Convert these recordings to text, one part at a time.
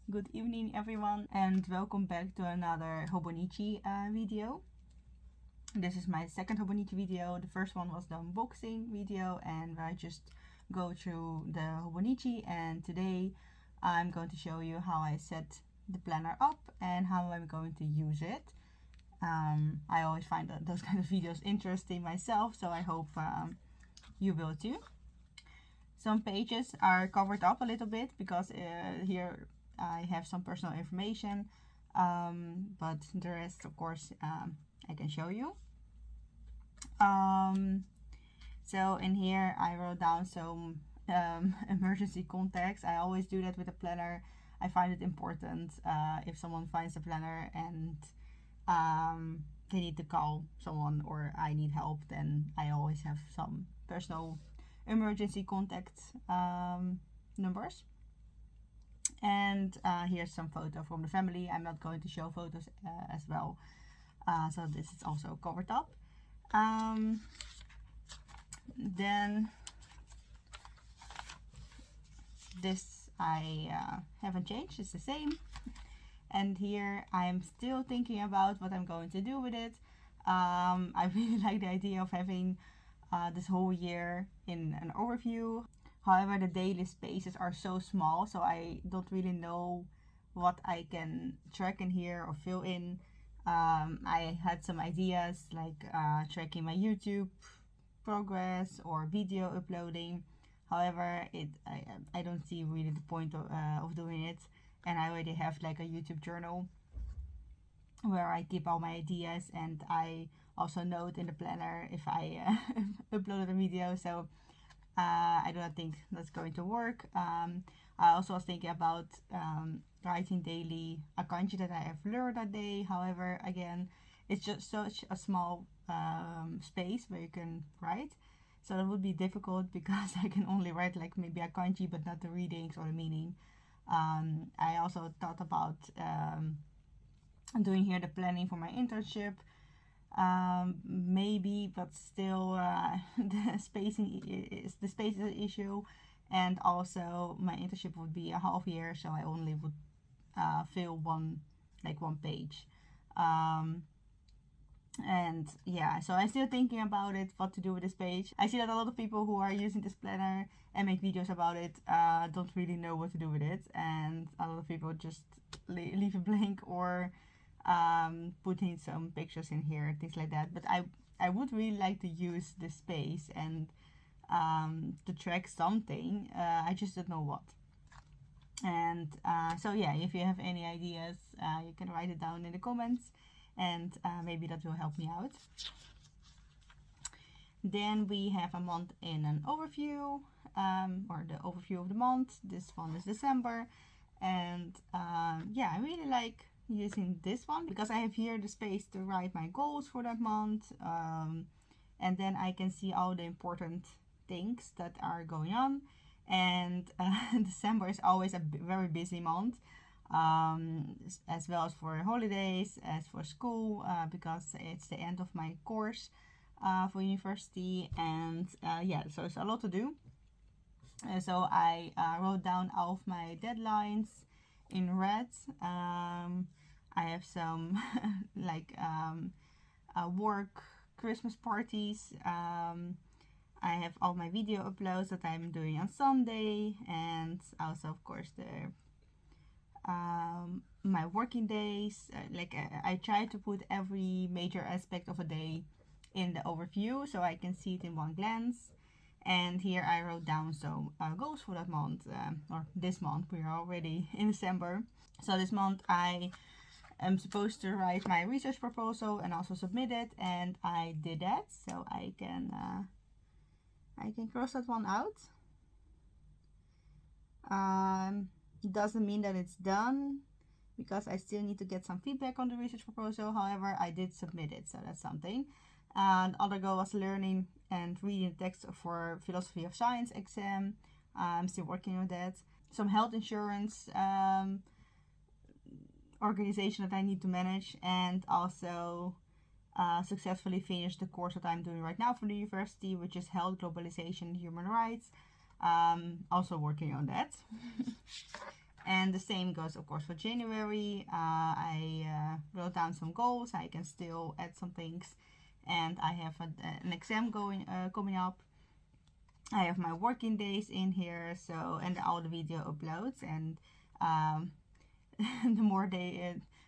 Good evening everyone and welcome back to another Hobonichi video. This is my second Hobonichi video. The first one was the unboxing video and I just go through the Hobonichi, and today I'm going to show you how I set the planner up and how I'm going to use it. I always find those kind of videos interesting myself, so I hope you will too. Some pages are covered up a little bit because here I have some personal information, but the rest, of course, I can show you. So in here I wrote down some emergency contacts. I always do that with a planner. I find it important if someone finds a planner and they need to call someone or I need help, then I always have some personal emergency contact numbers. And here's some photo from the family. I'm not going to show photos as well, so this is also covered up. Then this I haven't changed, it's the same. And here I'm still thinking about what I'm going to do with it. I really like the idea of having this whole year in an overview. However, the daily spaces are so small, so I don't really know what I can track in here or fill in. I had some ideas like tracking my YouTube progress or video uploading. However, I don't see really the point of doing it, and I already have like a YouTube journal where I keep all my ideas, and I also note in the planner if I uploaded a video. So I do not think that's going to work. I also was thinking about writing daily a kanji that I have learned that day. However, again, it's just such a small space where you can write, so that would be difficult because I can only write like maybe a kanji but not the readings or the meaning. I also thought about doing here the planning for my internship. Maybe, but still the spacing is an issue, and also my internship would be a half year, so I only would fill one page. And yeah, so I'm still thinking about it, what to do with this page. I see that a lot of people who are using this planner and make videos about it don't really know what to do with it, and a lot of people just leave it blank or putting some pictures in here, things like that. But I would really like to use this space and to track something. I just don't know what. And so yeah, if you have any ideas, you can write it down in the comments, and maybe that will help me out. Then we have a month in an overview, or the overview of the month. This one is December, and yeah, I really like using this one because I have here the space to write my goals for that month, and then I can see all the important things that are going on. And December is always a very busy month, as well as for holidays, as for school, because it's the end of my course for university, and yeah, so it's a lot to do. So I wrote down all of my deadlines in red. I have some like work Christmas parties. I have all my video uploads that I'm doing on Sunday, and also of course the my working days. I try to put every major aspect of a day in the overview so I can see it in one glance. And here I wrote down some goals for that month, or this month. We are already in December. So this month I am supposed to write my research proposal and also submit it, and I did that. So I can cross that one out. It doesn't mean that it's done because I still need to get some feedback on the research proposal. However, I did submit it, so that's something. And other goal was learning and reading the text for philosophy of science exam. I'm still working on that. Some health insurance organization that I need to manage, and also successfully finish the course that I'm doing right now for the university, which is Health, Globalization, Human Rights. Also working on that. And the same goes, of course, for January. I wrote down some goals. I can still add some things, and I have an exam coming up. I have my working days in here, so, and all the video uploads. And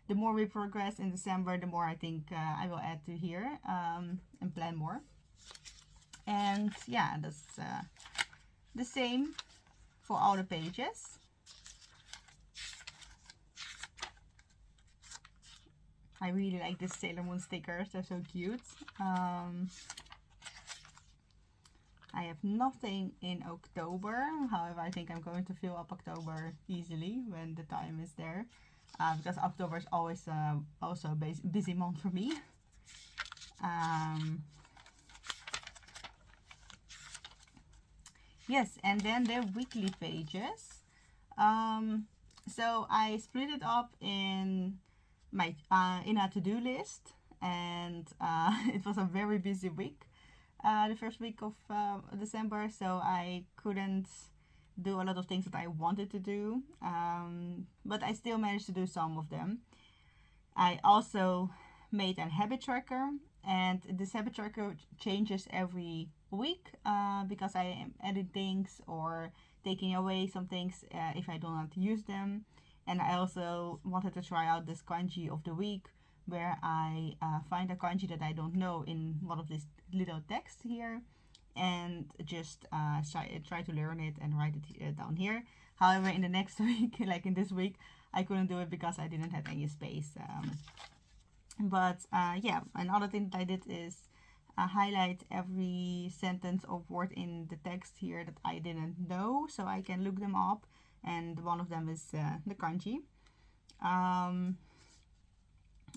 the more we progress in December, the more I think I will add to here and plan more. And yeah, that's the same for all the pages. I really like this Sailor Moon stickers, they're so cute. I have nothing in October, however I think I'm going to fill up October easily when the time is there, because October is always also a busy month for me. Yes, and then the weekly pages. So I split it up in my in a to-do list, and it was a very busy week, the first week of December, so I couldn't do a lot of things that I wanted to do, but I still managed to do some of them. I also made a habit tracker, and this habit tracker changes every week because I am adding things or taking away some things if I do not use them. And I also wanted to try out this kanji of the week, where I find a kanji that I don't know in one of these little texts here, and just try to learn it and write it down here. However, in the next week, like in this week, I couldn't do it because I didn't have any space. Yeah, another thing that I did is highlight every sentence or word in the text here that I didn't know, so I can look them up. And one of them is the kanji.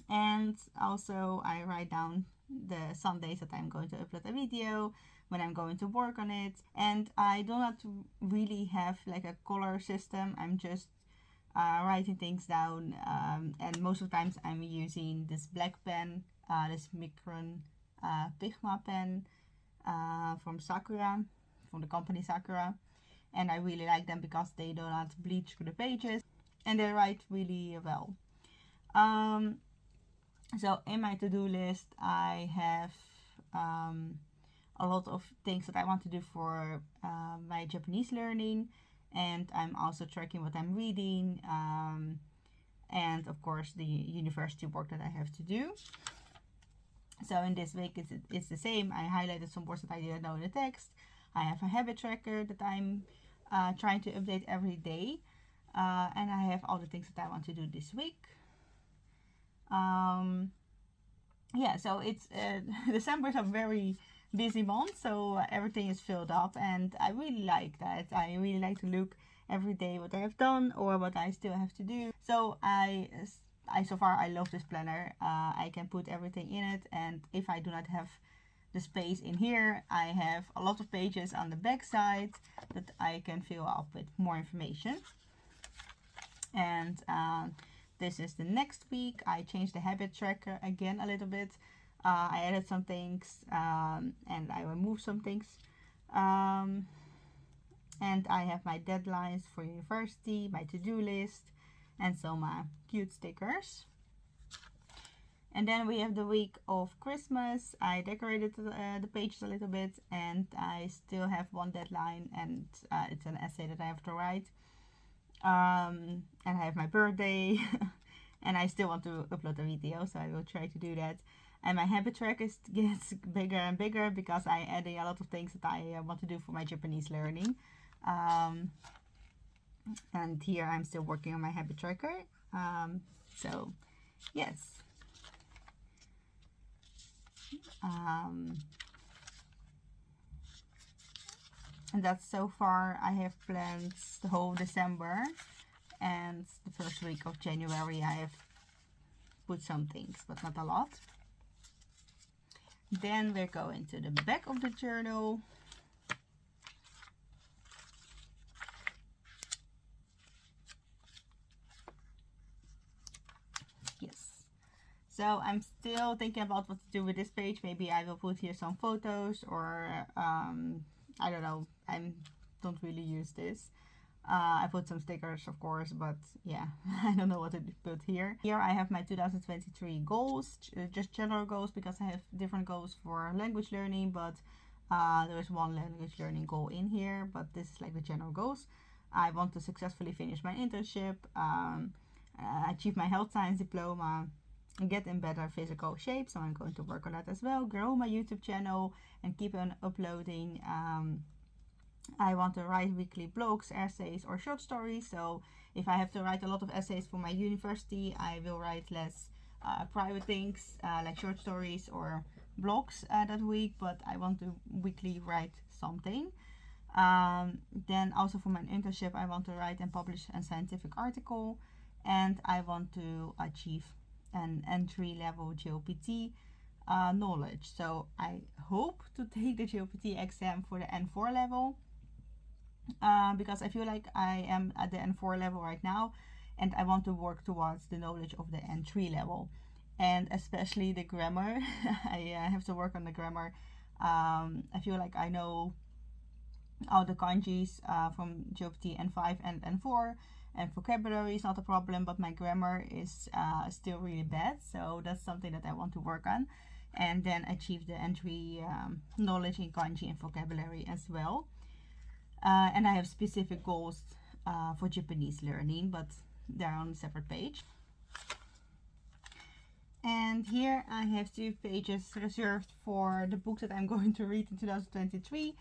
And also I write down the Sundays that I'm going to upload a video, when I'm going to work on it. And I do not really have like a color system. I'm just writing things down, and most of the times I'm using this black pen, this Micron Pigma pen from Sakura, from the company Sakura. And I really like them because they do not bleed through the pages, and they write really well. So in my to-do list I have a lot of things that I want to do for my Japanese learning, and I'm also tracking what I'm reading, and of course the university work that I have to do. So in this week it's the same. I highlighted some words that I didn't know in the text. I have a habit tracker that I'm trying to update every day, and I have all the things that I want to do this week. Yeah, so it's December is a very busy month, so everything is filled up, and I really like that. I really like to look every day what I have done or what I still have to do. So I so far I love this planner. I can put everything in it, and if I do not have the space in here, I have a lot of pages on the back side that I can fill up with more information. And this is the next week. I changed the habit tracker again a little bit. I added some things, and I removed some things. And I have my deadlines for university, my to-do list, and some cute stickers. And then we have the week of Christmas. I decorated the pages a little bit, and I still have one deadline, and it's an essay that I have to write. And I have my birthday, and I still want to upload a video, so I will try to do that. And my habit tracker gets bigger and bigger because I adding a lot of things that I want to do for my Japanese learning. And here I'm still working on my habit tracker. So yes. And that's so far. I have planned the whole December, and the first week of January I have put some things, but not a lot. Then we're going to the back of the journal. Yes. So I'm still thinking about what to do with this page. Maybe I will put here some photos, or I don't know. I don't really use this. I put some stickers, of course, but yeah, I don't know what to put here. Here I have my 2023 goals, just general goals, because I have different goals for language learning, but there is one language learning goal in here, but this is like the general goals. I want to successfully finish my internship, achieve my health science diploma, and get in better physical shape, so I'm going to work on that as well. Grow my YouTube channel and keep on uploading. I want to write weekly blogs, essays, or short stories. So if I have to write a lot of essays for my university, I will write less private things like short stories or blogs that week, but I want to weekly write something. Then also for my internship, I want to write and publish a scientific article, and I want to achieve an entry-level GOPT knowledge. So I hope to take the GOPT exam for the N4 level, because I feel like I am at the N4 level right now, and I want to work towards the knowledge of the N3 level, and especially the grammar. I have to work on the grammar. I feel like I know all the kanjis from GOPT N5 and N4, and vocabulary is not a problem, but my grammar is still really bad, so that's something that I want to work on, and then achieve the N3 knowledge in kanji and vocabulary as well. And I have specific goals for Japanese learning, but they're on a separate page. And here I have 2 pages reserved for the books that I'm going to read in 2023,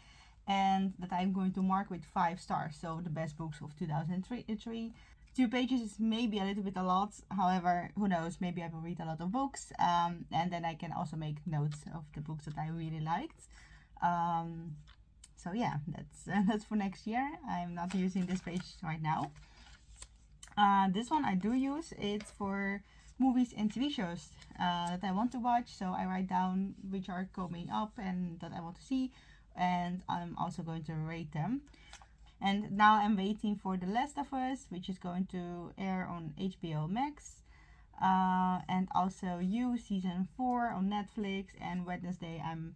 and that I'm going to mark with 5 stars, so the best books of 2023. 2 pages is maybe a little bit a lot, however, who knows, maybe I will read a lot of books, and then I can also make notes of the books that I really liked. So yeah, that's for next year. I'm not using this page right now. This one I do use. It's for movies and TV shows that I want to watch. So I write down which are coming up and that I want to see, and I'm also going to rate them. And now I'm waiting for The Last of Us, which is going to air on HBO Max. And also You season 4 on Netflix, and Wednesday I'm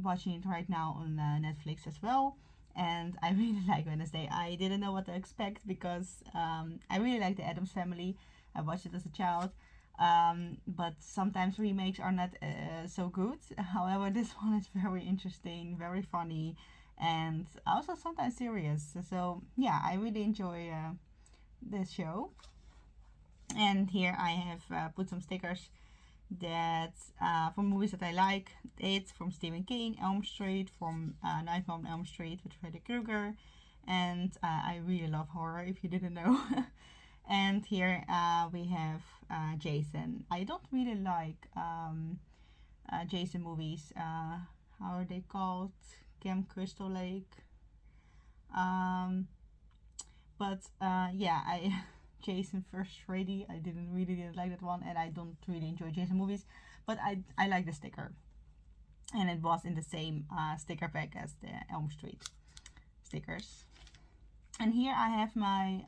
watching it right now on Netflix as well, and I really like Wednesday. I didn't know what to expect because I really like the Addams Family. I watched it as a child, but sometimes remakes are not so good. However, this one is very interesting, very funny, and also sometimes serious. So yeah, I really enjoy this show. And here I have put some stickers that from movies that I like. It's from Stephen King, Elm Street, from Nightmare on Elm Street with Freddy Krueger, and I really love horror, if you didn't know. And here we have Jason. I don't really like Jason movies. How are they called? Camp Crystal Lake. But yeah, I Jason vs Freddy, I didn't like that one, and I don't really enjoy Jason movies, but I like the sticker, and it was in the same sticker pack as the Elm Street stickers. And here I have my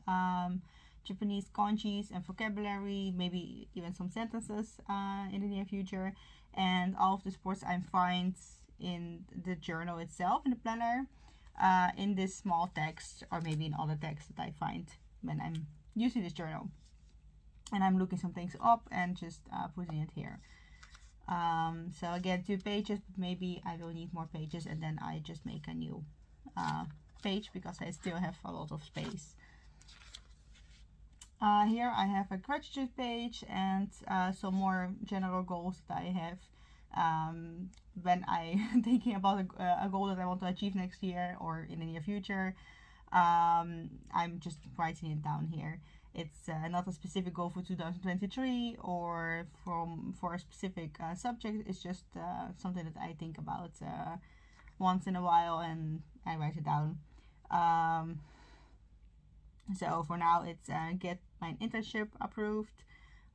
Japanese kanjis and vocabulary, maybe even some sentences in the near future, and all of the sports I find in the journal itself, in the planner, in this small text, or maybe in other text that I find when I'm using this journal, and I'm looking some things up and just putting it here. So again, 2 pages, but maybe I will need more pages, and then I just make a new page because I still have a lot of space. Here I have a gratitude page and some more general goals that I have when I'm thinking about a goal that I want to achieve next year or in the near future. I'm just writing it down here. It's not a specific goal for 2023 or for a specific subject. It's just something that I think about once in a while, and I write it down. So for now, it's get my internship approved,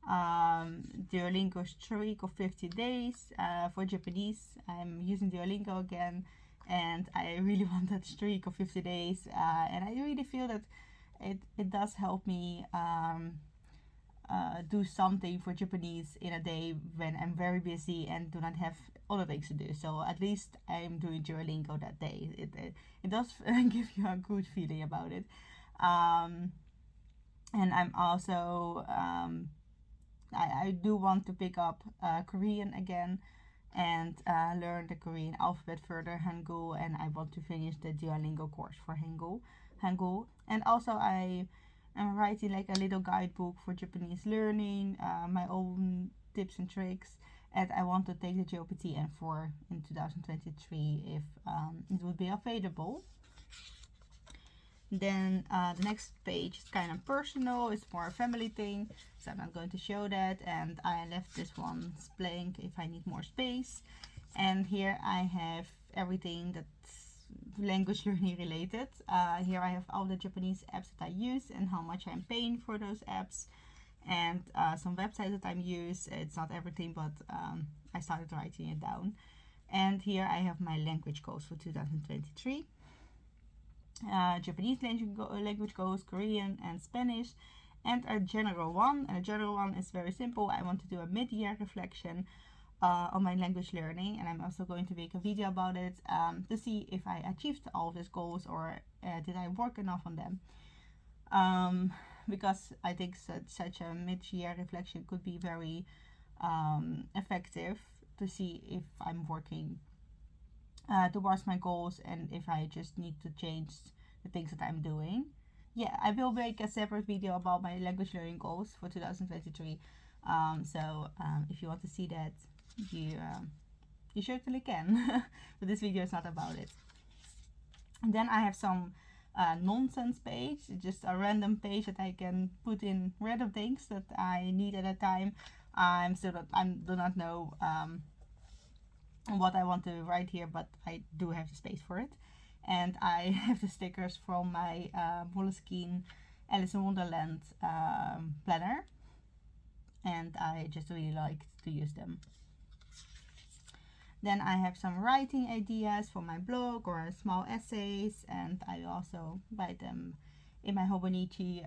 Duolingo streak of 50 days for Japanese. I'm using Duolingo again, and I really want that streak of 50 days, and I really feel that it does help me do something for Japanese in a day when I'm very busy and do not have other things to do. So at least I'm doing Duolingo that day. It does give you a good feeling about it. And I'm also I do want to pick up Korean again and learn the Korean alphabet further, Hangul, and I want to finish the Duolingo course for Hangul. And also I am writing like a little guidebook for Japanese learning, my own tips and tricks, and I want to take the JOPT N4 in 2023 if it would be available. Then the next page is kind of personal, it's more a family thing, so I'm not going to show that, and I left this one blank if I need more space. And here I have everything that's language learning related. Here I have all the Japanese apps that I use and how much I'm paying for those apps, and some websites that I use. It's not everything, but I started writing it down. And here I have my language goals for 2023. Japanese language goals, Korean and Spanish, and a general one. And a general one is very simple. I want to do a mid-year reflection on my language learning, and I'm also going to make a video about it to see if I achieved all of these goals or did I work enough on them. Because I think such a mid-year reflection could be very effective to see if I'm working towards my goals and if I just need to change the things that I'm doing. Yeah, I will make a separate video about my language learning goals for 2023. So if you want to see that, you certainly can. But this video is not about it. And then I have some nonsense page, just a random page that I can put in random things that I need at a time. I do not know what I want to write here, but I do have the space for it. And I have the stickers from my Moleskine Alice in Wonderland planner, and I just really like to use them. Then I have some writing ideas for my blog or small essays, and I also write them in my Hobonichi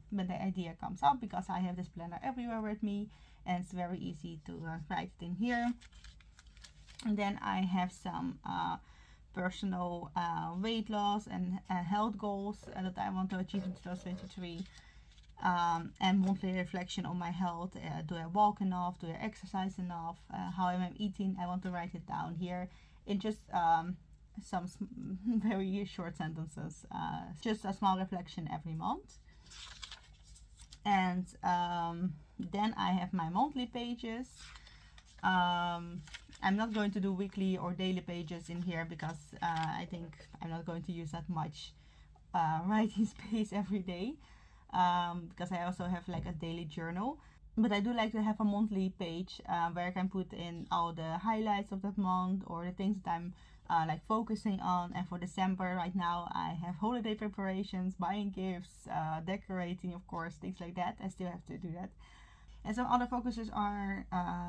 when the idea comes up, because I have this planner everywhere with me and it's very easy to write it in here. And then I have some personal weight loss and health goals that I want to achieve in 2023. And monthly reflection on my health. Do I walk enough? Do I exercise enough? How am I eating? I want to write it down here in just some very short sentences. Just a small reflection every month. And then I have my monthly pages. I'm not going to do weekly or daily pages in here because I think I'm not going to use that much writing space every day. Because I also have like a daily journal, but I do like to have a monthly page where I can put in all the highlights of that month or the things that I'm like focusing on. And for December right now I have holiday preparations, buying gifts, decorating, of course, things like that. I still have to do that. And some other focuses are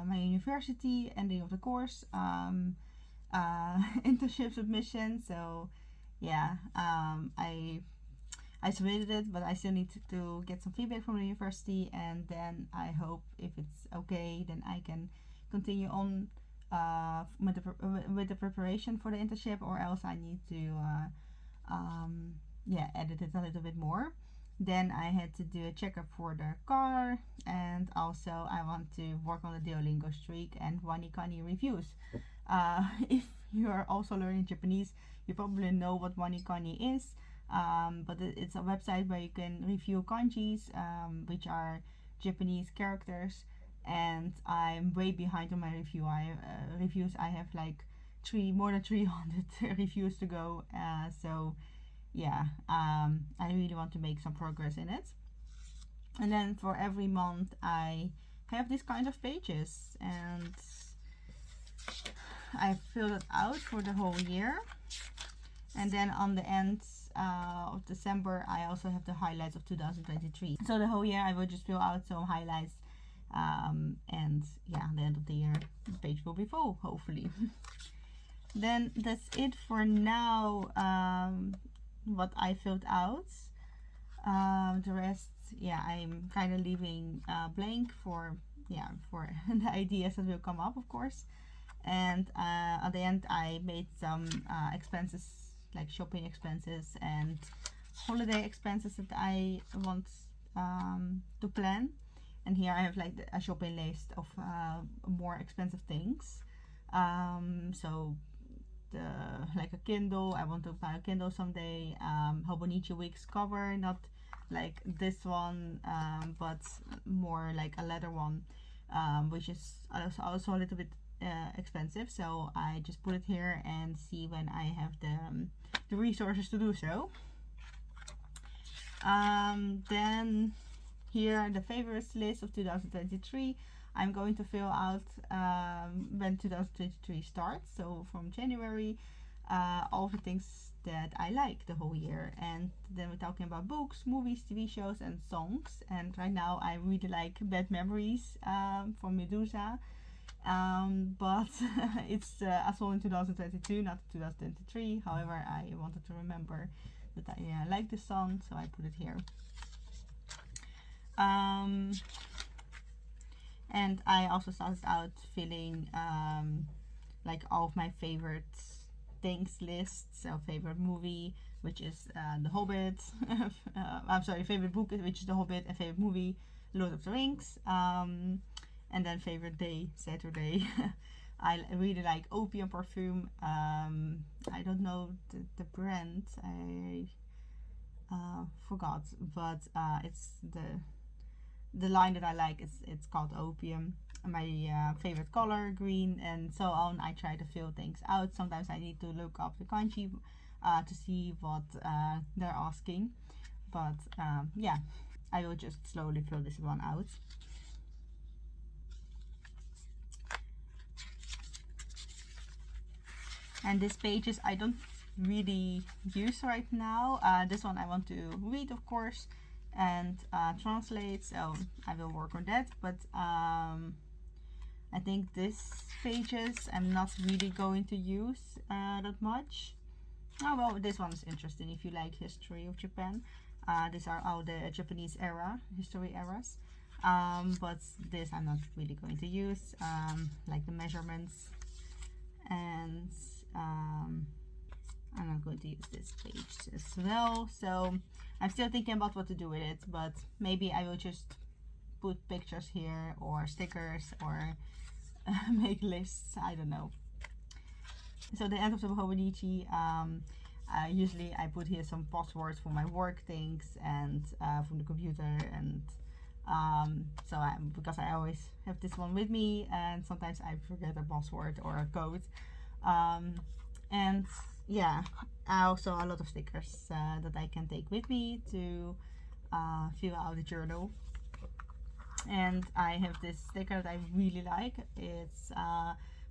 my university, ending of the course, internship submission. So yeah, I submitted it, but I still need to get some feedback from the university, and then I hope if it's okay, then I can continue on with the preparation for the internship, or else I need to edit it a little bit more. Then I had to do a checkup for the car, and also I want to work on the Duolingo streak and Wanikani reviews. If you are also learning Japanese, you probably know what Wanikani is. But it's a website where you can review kanjis, which are Japanese characters, and I'm way behind on my reviews. I have like more than 300 reviews to go, so yeah, I really want to make some progress in it. And then for every month I have these kind of pages, and I filled it out for the whole year. And then on the end of December I also have the highlights of 2023. So the whole year I will just fill out some highlights, and yeah, at the end of the year the page will be full, hopefully. Then that's it for now, what I filled out. The rest, yeah, I'm kind of leaving blank for the ideas that will come up, of course. And at the end I made some expenses, like shopping expenses and holiday expenses that I want to plan. And here I have like a shopping list of more expensive things. So like a Kindle, I want to buy a Kindle someday. Hobonichi Week's cover, not like this one, but more like a leather one, which is also a little bit expensive. So I just put it here and see when I have the resources to do so. Then here the favorites list of 2023. I'm going to fill out when 2023 starts, so from January, all the things that I like the whole year. And then we're talking about books, movies, TV shows, and songs. And right now I really like Bad Memories from Medusa, but it's a song in 2022, not 2023. However, I wanted to remember that I like this song, so I put it here. And I also started out filling like all of my favorite things lists. So favorite movie, which is The Hobbit. I'm sorry, favorite book, which is The Hobbit, and favorite movie, Lord of the Rings. And then favorite day, Saturday. I really like Opium perfume. I don't know the brand. I forgot, but it's the line that I like. It's called Opium. My favorite color, green, and so on. I try to fill things out. Sometimes I need to look up the kanji to see what they're asking, but yeah, I will just slowly fill this one out. And these pages I don't really use right now. This one I want to read, of course, and translate, so I will work on that. But I think this pages I'm not really going to use that much. Oh well, this one is interesting if you like history of Japan. These are all the Japanese history eras. But this I'm not really going to use, like the measurements, and I'm not going to use this page as well. So I'm still thinking about what to do with it, but maybe I will just put pictures here or stickers or make lists. I don't know. So the end of the Hobonichi, usually I put here some passwords for my work things and from the computer, and so because I always have this one with me, and sometimes I forget a password or a code. And yeah, also a lot of stickers that I can take with me to fill out the journal. And I have this sticker that I really like. It's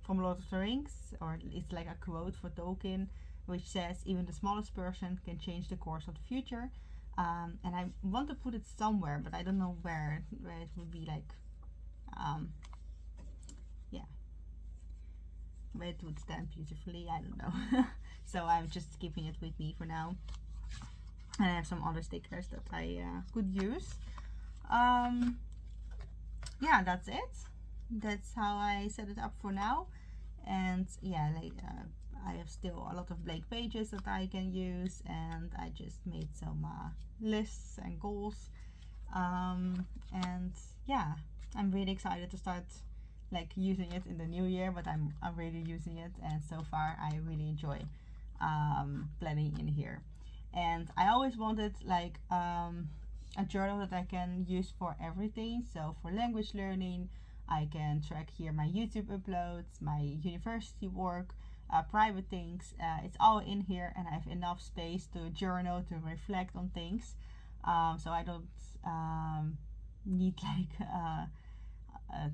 from Lord of the Rings, or it's like a quote for Tolkien, which says, "Even the smallest person can change the course of the future." And I want to put it somewhere, but I don't know where it would be, like yeah, where it would stand beautifully. I don't know. So I'm just keeping it with me for now. And I have some other stickers that I could use. Yeah, that's it. That's how I set it up for now. And yeah, like I have still a lot of blank pages that I can use, and I just made some lists and goals. And yeah, I'm really excited to start like using it in the new year, but I'm really using it, and so far I really enjoy planning in here. And I always wanted like a journal that I can use for everything. So for language learning, I can track here my YouTube uploads, my university work, private things. It's all in here, and I have enough space to journal, to reflect on things. So I don't need like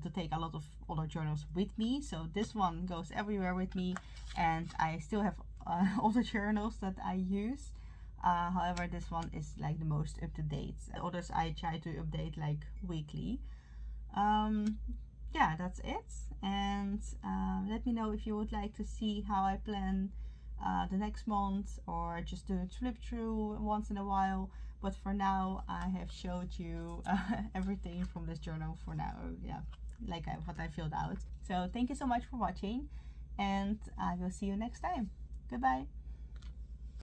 to take a lot of other journals with me. So this one goes everywhere with me, and I still have other journals that I use. However, this one is like the most up to date. Others I try to update like weekly. Yeah, that's it. And let me know if you would like to see how I plan the next month, or just do a flip through once in a while. But for now, I have showed you everything from this journal for now. Yeah, like what I filled out. So thank you so much for watching, and I will see you next time. Goodbye.